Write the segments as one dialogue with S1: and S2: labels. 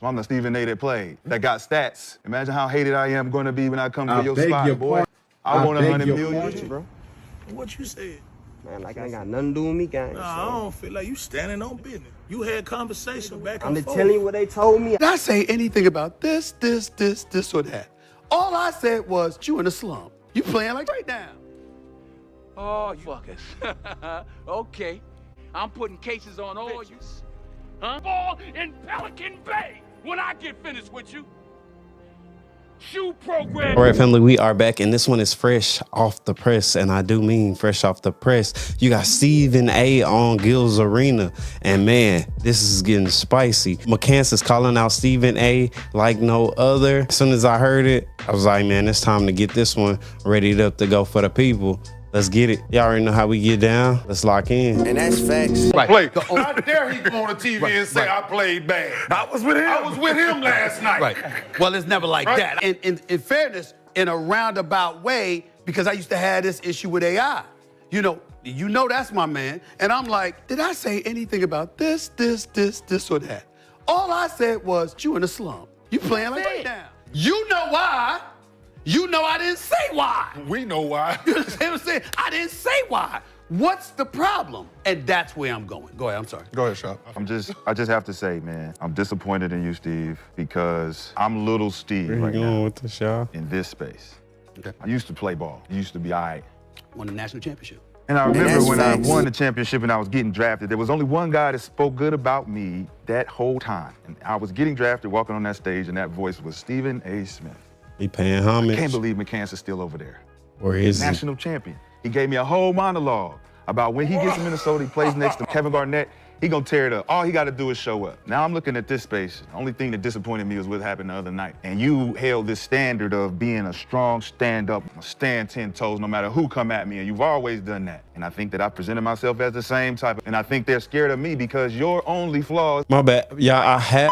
S1: So I'm the Stephen A. that played, that got stats. Imagine how hated I am going to be when I come to your spot, boy. I want 100 million.
S2: Bro.
S3: What you said?
S2: Man, like I ain't got nothing to do with me, gang.
S3: Nah, I don't feel like you standing on business. You had conversation back
S2: I'm
S3: and
S2: just
S3: forth.
S2: telling you what they told me.
S4: Did I say anything about this, or that? All I said was, you in a slump. You playing like right now.
S5: Oh, you fuckers. Okay. I'm putting cases on all you. Huh? Ball in Pelican Bay when I get finished with you. Shoe program.
S6: All right, family, we are back, and this one is fresh off the press, and I do mean fresh off the press. You got Stephen A. on Gil's Arena, and man, this is getting spicy. McCants is calling out Stephen A. like no other. As soon as I heard it, I was like, man, it's time to get this one ready to go for the people. Let's get it. Y'all already know how we get down. Let's lock in.
S2: And that's facts.
S4: Right.
S1: How dare he go on the TV and say I played bad?
S3: I was with him.
S1: I was with him last night.
S4: Right. Well, it's never like that. And in fairness, in a roundabout way, because I used to have this issue with AI. You know that's my man. And I'm like, did I say anything about this, or that? All I said was, you in a slump. You playing like right now. You know why. You know I didn't say why.
S1: We know why.
S4: You understand what I'm saying? I didn't say why. What's the problem? And that's where I'm going. Go ahead, I'm sorry.
S1: Go ahead, Shop. I just have to say, man, I'm disappointed in you, Steve, because I'm little Steve
S6: Where
S1: right
S6: you going
S1: now
S6: with the show?
S1: in this space.
S4: Okay.
S1: I used to play ball. I used to be all right.
S4: Won the national championship.
S1: And I remember
S2: that's
S1: when
S2: facts.
S1: I won the championship and I was getting drafted, there was only one guy that spoke good about me that whole time. And I was getting drafted, walking on that stage, and that voice was Stephen A. Smith.
S6: He paying homage.
S1: Can't believe McCants is still over there.
S6: Or is he?
S1: National champion. He gave me a whole monologue about when he gets to Minnesota, he plays next to Kevin Garnett, he gonna tear it up. All he gotta do is show up. Now I'm looking at this space. The only thing that disappointed me was what happened the other night. And you held this standard of being a strong stand-up, stand 10 toes no matter who come at me, and you've always done that. And I think that I presented myself as the same type, and I think they're scared of me because your only flaws.
S6: My bad. Yeah, I have,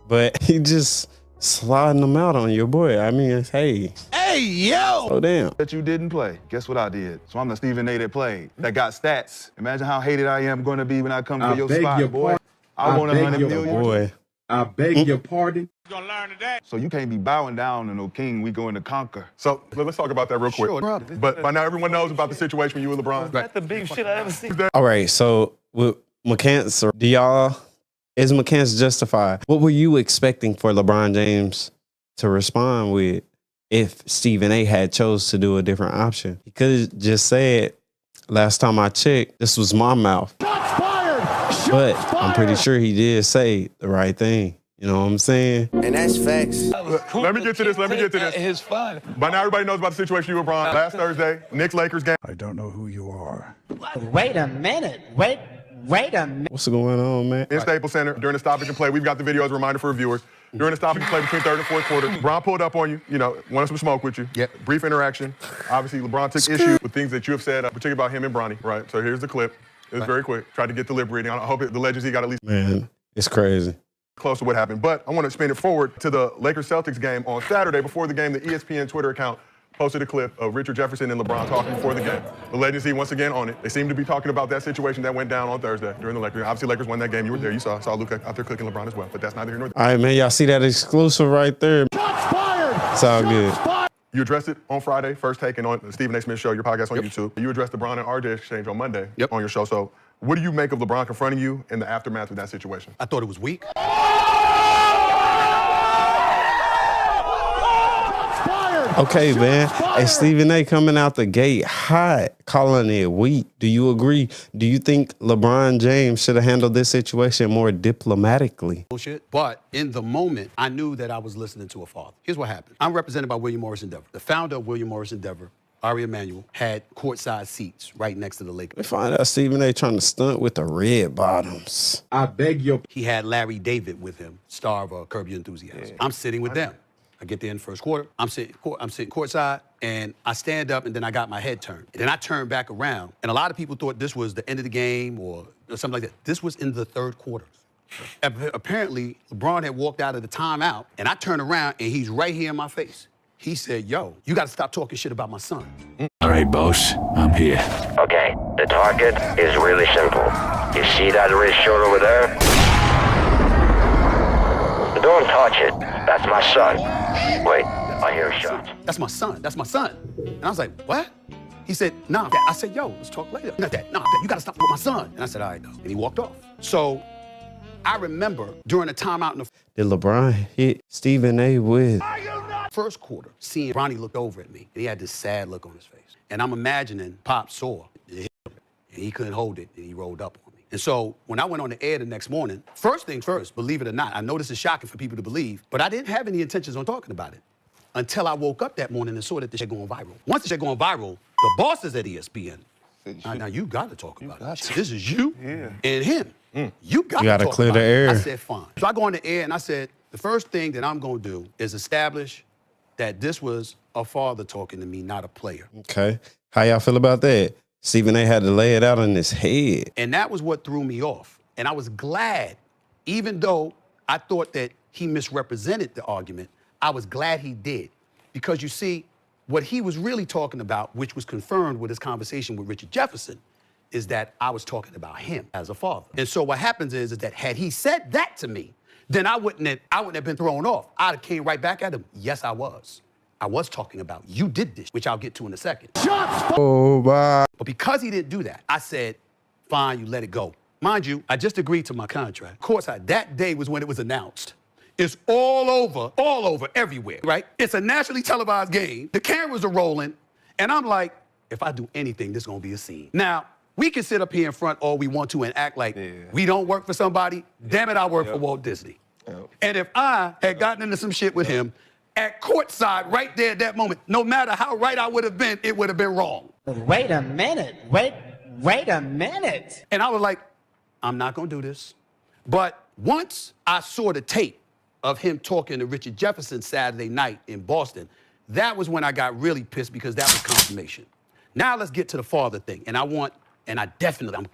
S6: but he just sliding them out on your boy. I mean, hey,
S4: yo!
S6: oh damn.
S1: That you didn't play. Guess what I did? So I'm the Stephen A. that played, that got stats. Imagine how hated I am going to be when I come to your spot, boy. I want 100 million.
S6: Boy.
S7: I beg your pardon.
S3: You're gonna learn today.
S1: So you can't be bowing down to no king. We going to conquer.
S8: So let's talk about that real quick.
S4: Sure.
S8: But by now everyone knows about the situation with you and LeBron.
S3: That's the biggest shit I ever seen.
S6: All right, so with McCants, is McCants justified? What were you expecting for LeBron James to respond with if Stephen A. had chose to do a different option? He could have just said, last time I checked, this was my mouth.
S7: Shots fired!
S6: But I'm pretty sure he did say the right thing. You know what I'm saying?
S2: And that's facts.
S8: Let me get to this.
S3: It's fun.
S8: By now everybody knows about the situation you and LeBron. Last Thursday, Knicks-Lakers game.
S7: I don't know who you are.
S9: Wait a minute. Wait a minute.
S6: What's going on, man?
S8: In Staples Center, during the stoppage and play, we've got the video as a reminder for viewers. During the stoppage and play between third and fourth quarter, LeBron pulled up on you, wanted some smoke with you.
S4: Yep.
S8: Brief interaction. Obviously, LeBron took issue with things that you have said, particularly about him and Bronny, right? So here's the clip. It was very quick. Tried to get deliberating. I hope the legends he got at least
S6: Man, it's crazy.
S8: close to what happened. But I want to expand it forward to the Lakers-Celtics game on Saturday. Before the game, the ESPN Twitter account posted a clip of Richard Jefferson and LeBron talking before the game. The legends see once again on it. They seem to be talking about that situation that went down on Thursday during the Lakers. Obviously, Lakers won that game. You were there. You saw Luka out there cooking LeBron as well. But that's neither here nor there.
S6: All right, man, y'all see that exclusive right there?
S7: Shots fired!
S6: It's all good.
S8: You addressed it on Friday, first take, and on the Stephen A. Smith Show, your podcast on YouTube. You addressed the LeBron and RJ exchange on Monday on your show. So what do you make of LeBron confronting you in the aftermath of that situation?
S4: I thought it was weak.
S6: Okay, man. Hey, Stephen A. coming out the gate hot, calling it weak. Do you agree? Do you think LeBron James should have handled this situation more diplomatically?
S4: Bullshit. But in the moment, I knew that I was listening to a father. Here's what happened. I'm represented by William Morris Endeavor. The founder of William Morris Endeavor, Ari Emanuel, had courtside seats right next to the Lakers.
S6: We find out Stephen A. trying to stunt with the red bottoms.
S7: I beg your
S4: He had Larry David with him, star of Curb Your Enthusiasm. I'm sitting with them. I get there in the first quarter. I'm sitting courtside, and I stand up, and then I got my head turned. And then I turned back around, and a lot of people thought this was the end of the game or something like that. This was in the third quarter. Apparently, LeBron had walked out of the timeout, and I turned around, and he's right here in my face. He said, yo, you got to stop talking shit about my son.
S10: All right, boss, I'm here.
S11: Okay, the target is really simple. You see that wrist short over there? touch it. That's my son. Wait, I hear a shot.
S4: That's my son. That's my son. And I was like, what? He said, nah. I said, yo, let's talk later. Not that. Nah, you gotta stop with my son. And I said, all right, though. And he walked off. So I remember during a timeout in the
S6: Did LeBron hit Stephen A with?
S4: first quarter, seeing Bronny look over at me, and he had this sad look on his face. And I'm imagining Pop saw it hit him, and he couldn't hold it, and he rolled up on me. And so when I went on the air the next morning, first things first, believe it or not, I know this is shocking for people to believe, but I didn't have any intentions on talking about it until I woke up that morning and saw that the shit going viral. Once the shit going viral, the bosses at ESPN, now you got to talk about it. This is you and him. You got to talk
S6: clear
S4: about
S6: the
S4: it.
S6: air.
S4: I said, fine. So I go on the air and I said, the first thing that I'm going to do is establish that this was a father talking to me, not a player.
S6: Okay. How y'all feel about that? Stephen A had to lay it out on his head.
S4: And that was what threw me off. And I was glad, even though I thought that he misrepresented the argument, I was glad he did. Because you see, what he was really talking about, which was confirmed with his conversation with Richard Jefferson, is that I was talking about him as a father. And so what happens is that had he said that to me, then I wouldn't have been thrown off. I'd have came right back at him. Yes, I was. I was talking about you did this, which I'll get to in a second.
S6: Oh, my.
S4: But because he didn't do that, I said, fine, you let it go. Mind you, I just agreed to my contract. Of course, that day was when it was announced. It's all over, everywhere, right? It's a nationally televised game. The cameras are rolling. And I'm like, if I do anything, this is going to be a scene. Now, we can sit up here in front all we want to and act like we don't work for somebody. Damn it, I work for Walt Disney. And if I had gotten into some shit with him at courtside right there at that moment, no matter how right I would have been, it would have been wrong.
S9: Wait a minute. Wait a minute.
S4: And I was like, I'm not going to do this. But once I saw the tape of him talking to Richard Jefferson Saturday night in Boston, that was when I got really pissed because that was confirmation. Now let's get to the father thing. And I'm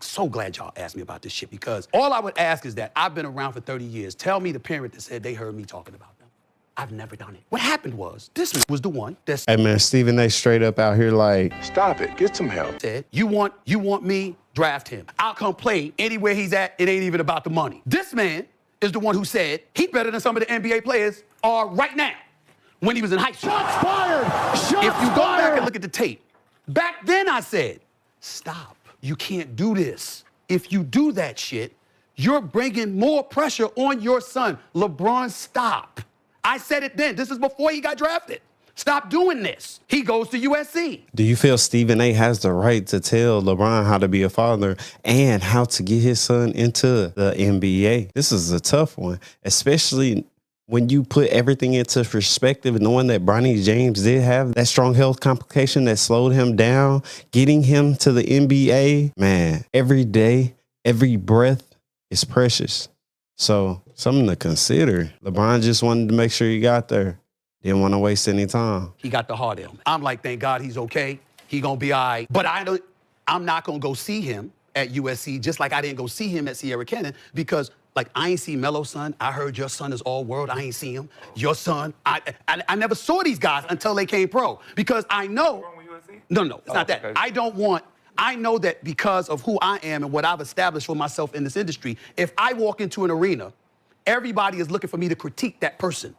S4: so glad y'all asked me about this shit because all I would ask is that I've been around for 30 years. Tell me the parent that said they heard me talking about them. I've never done it. What happened was, this was the one that
S6: Hey, man, Stephen A straight up out here like,
S3: Stop it. Get some help.
S4: said, you want me, draft him. I'll come play anywhere he's at. It ain't even about the money. This man is the one who said he's better than some of the NBA players are right now when he was in high school.
S7: Shots fired! Shots
S4: If you go back
S7: fired!
S4: and look at the tape, back then I said, stop. You can't do this. If you do that shit, you're bringing more pressure on your son. LeBron, stop. I said it then. This is before he got drafted. Stop doing this. He goes to USC.
S6: do you feel Stephen A has the right to tell LeBron how to be a father and how to get his son into the NBA? This is a tough one, especially when you put everything into perspective, knowing that Bronny James did have that strong health complication that slowed him down, getting him to the NBA, man, every day, every breath is precious. So something to consider. LeBron just wanted to make sure he got there. Didn't want to waste any time.
S4: He got the heart ailment. I'm like, thank God he's okay. He gonna be all right. But I'm not gonna go see him at USC, just like I didn't go see him at Sierra Canyon because like, I ain't see Melo's son. I heard your son is all world. I ain't see him. Your son, I never saw these guys until they came pro because I know. No, it's not that. Okay. I know that because of who I am and what I've established for myself in this industry, if I walk into an arena, everybody is looking for me to critique that person.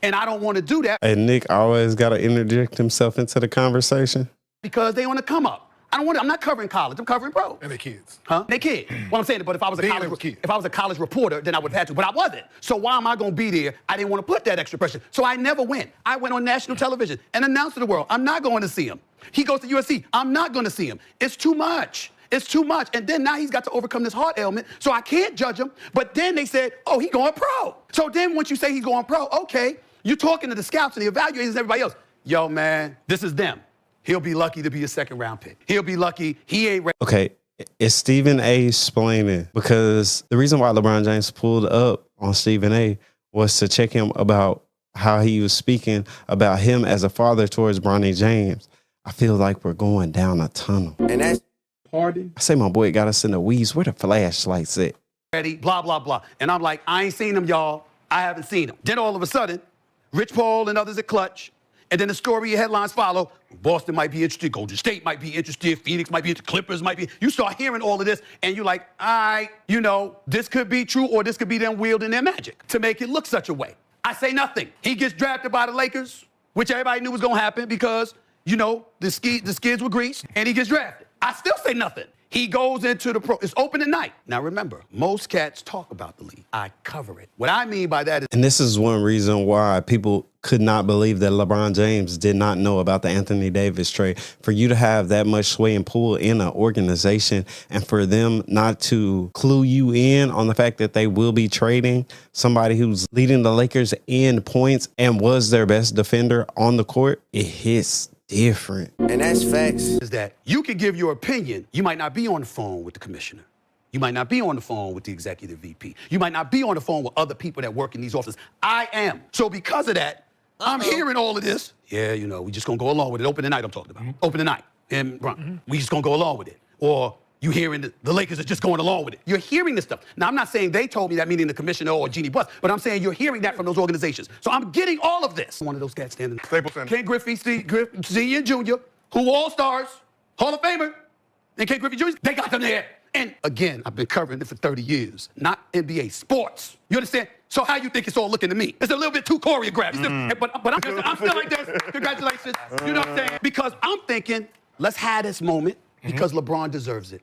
S4: And I don't want to do that.
S6: Hey, Nick always got to interject himself into the conversation.
S4: Because they want to come up. I'm not covering college. I'm covering pro.
S3: And they kids.
S4: Huh? They kids. Well, I'm saying, but if I was a college reporter, then I would have had to. But I wasn't. So why am I going to be there? I didn't want to put that extra pressure. So I never went. I went on national television and announced to the world, I'm not going to see him. He goes to USC. I'm not going to see him. It's too much. It's too much. And then now he's got to overcome this heart ailment, so I can't judge him. But then they said, oh, he's going pro. So then once you say he's going pro, okay, you're talking to the scouts and the evaluators and everybody else. Yo, man, this is them. He'll be lucky to be a second-round pick. He'll be lucky. He ain't ready.
S6: Okay, it's Stephen A explaining because the reason why LeBron James pulled up on Stephen A was to check him about how he was speaking about him as a father towards Bronny James. I feel like we're going down a tunnel.
S2: And that's
S7: Party.
S6: I say my boy got us in the weeds. Where the flashlights at?
S4: Ready, blah, blah, blah. And I'm like, I ain't seen him, y'all. I haven't seen him. Then all of a sudden, Rich Paul and others at Clutch, and then the story headlines follow. Boston might be interested, Golden State might be interested, Phoenix might be interested, Clippers might be. You start hearing all of this, and you're like, all right, this could be true, or this could be them wielding their magic to make it look such a way. I say nothing. He gets drafted by the Lakers, which everybody knew was gonna happen because, you know, the skids were greased, and he gets drafted. I still say nothing. He goes into the pro. It's open tonight. Now remember, most cats talk about the league. I cover it. What I mean by that is...
S6: And this is one reason why people could not believe that LeBron James did not know about the Anthony Davis trade. For you to have that much sway and pull in an organization and for them not to clue you in on the fact that they will be trading somebody who's leading the Lakers in points and was their best defender on the court, it hits different.
S2: And that's facts.
S4: Is that you can give your opinion. You might not be on the phone with the commissioner. You might not be on the phone with the executive VP. You might not be on the phone with other people that work in these offices. I am. So because of that, I'm hearing all of this. Yeah, you know, we just gonna go along with it. Open tonight I'm talking about. Open tonight. And we just gonna go along with it. Or you hearing the Lakers are just going along with it. You're hearing this stuff. Now, I'm not saying they told me that, meaning the commissioner or Jeannie Buss, but I'm saying you're hearing that from those organizations. So I'm getting all of this. One of those cats standing.
S8: Staples Center.
S4: Ken Griffey, Senior and Junior, who were all-stars, Hall of Famer, and Ken Griffey Jr., they got them there. And again, I've been covering it for 30 years, not NBA sports. You understand? So how you think it's all looking to me? It's a little bit too choreographed. But I'm still like this. Congratulations. You know what I'm saying? Because I'm thinking, let's have this moment because LeBron deserves it.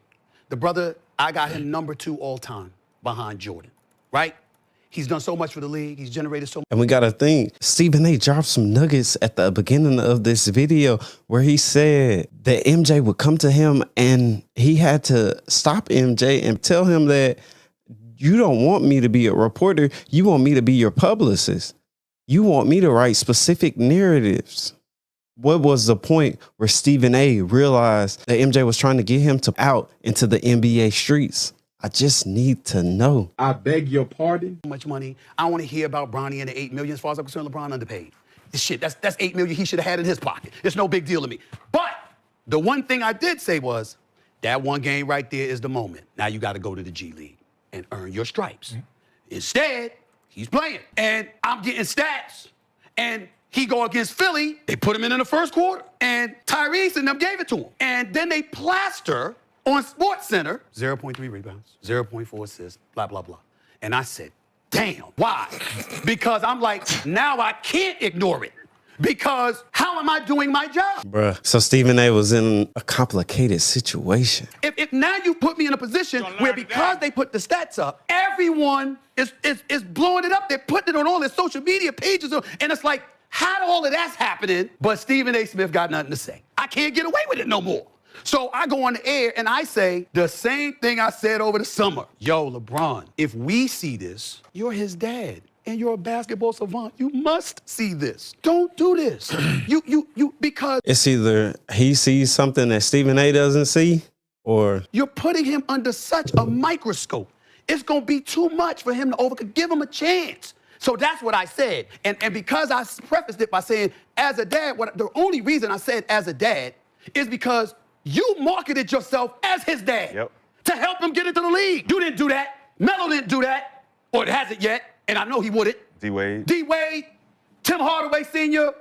S4: The brother, I got him #2 all time behind Jordan, right? He's done so much for the league. He's generated so much.
S6: And we got to think, Stephen A dropped some nuggets at the beginning of this video where he said that MJ would come to him and he had to stop MJ and tell him that you don't want me to be a reporter. You want me to be your publicist. You want me to write specific narratives. What was the point where Stephen A realized that MJ was trying to get him to out into the NBA streets? I just need to know.
S7: I beg your pardon.
S4: So much money. I want to hear about Bronny and the $8 million. As far as I'm concerned, LeBron underpaid. This shit, that's $8 million he should have had in his pocket. It's no big deal to me. But the one thing I did say was, that one game right there is the moment. Now you got to go to the G League and earn your stripes. Instead, he's playing. And I'm getting stats. And he go against Philly. They put him in the first quarter. And Tyrese and them gave it to him. And then they plaster on SportsCenter, 0.3 rebounds, 0.4 assists, blah, blah, blah. And I said, damn, why? Because I'm like, now I can't ignore it. Because how am I doing my job?
S6: Bruh. So Stephen A was in a complicated situation.
S4: If now you put me in a position where because they put the stats up, everyone is blowing it up. They're putting it on all their social media pages. And it's like, how all of that's happening, but Stephen A. Smith got nothing to say? I can't get away with it no more. So I go on the air and I say the same thing I said over the summer. Yo, LeBron, if we see this, you're his dad and you're a basketball savant. You must see this. Don't do this. Because
S6: it's either he sees something that Stephen A doesn't see or
S4: you're putting him under such a microscope. It's going to be too much for him to overcome. Give him a chance. So that's what I said. And because I prefaced it by saying, as a dad, the only reason I said as a dad is because you marketed yourself as his dad to help him get into the league. You didn't do that. Melo didn't do that, or it hasn't yet, and I know he wouldn't.
S1: D-Wade,
S4: Tim Hardaway Sr.,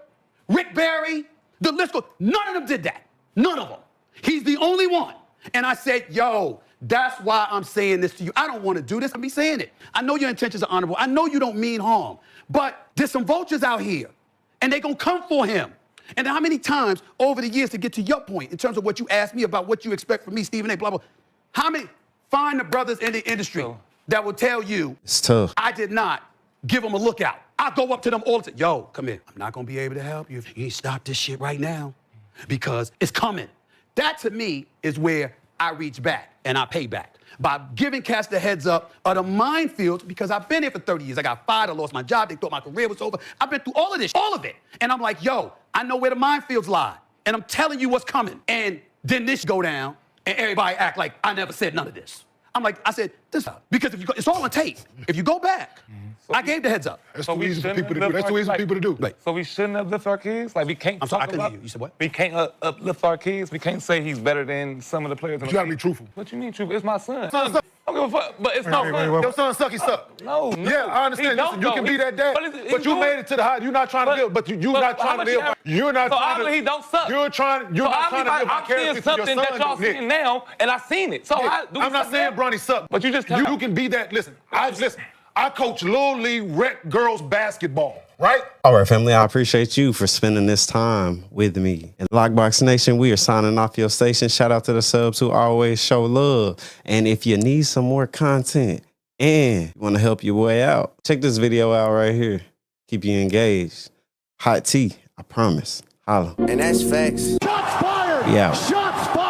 S4: Rick Barry, the list goes. None of them did that. None of them. He's the only one. And I said, yo, that's why I'm saying this to you. I don't want to do this. I'm be saying it. I know your intentions are honorable. I know you don't mean harm. But there's some vultures out here, and they're going to come for him. And how many times over the years, to get to your point, in terms of what you asked me about what you expect from me, Stephen A., blah, blah, how many, find the brothers in the industry that will tell you,
S6: it's tough.
S4: I did not give them a lookout. I go up to them all the time, yo, come here. I'm not going to be able to help you if you ain't stop this shit right now because it's coming. That, to me, is where I reach back and I pay back. By giving cats the heads up of the minefields, because I've been here for 30 years. I got fired, I lost my job, they thought my career was over. I've been through all of this, all of it. And I'm like, yo, I know where the minefields lie. And I'm telling you what's coming. And then this go down, and everybody act like I never said none of this. I'm like, I said this up. Because if you go, it's all on tape. If you go back, I gave the heads up.
S12: That's too easy for people to do. That's too easy for people to do.
S4: Right.
S12: So we shouldn't uplift our kids? Like, we can't
S4: I'm sorry, I couldn't hear you. You said what?
S12: We can't uplift our kids? We can't say he's better than some of the players in the
S7: You gotta be truthful.
S12: What you mean truthful? It's my son.
S7: I don't give a fuck.
S12: But it's my son.
S7: Your son suck, he suck.
S12: No.
S7: Yeah, I understand. Listen, you can be that dad, but you made it to the high. You're not trying to live, but you're not trying to live. You're not trying to.
S12: He don't suck.
S7: You're not trying to live vicariously through your son.
S12: I'm seeing something that y'all seeing now, and I seen it. So
S7: I'm not saying Bronny suck,
S12: but you just
S7: you can be that. Listen, I coach Little League rec girls basketball, right?
S6: All right, family, I appreciate you for spending this time with me. And Lockbox Nation, we are signing off your station. Shout out to the subs who always show love. And if you need some more content and you want to help your way out, check this video out right here. Keep you engaged. Hot tea, I promise. Holla.
S2: And that's facts.
S9: Shots fired!
S6: Yeah.
S9: Shots fired!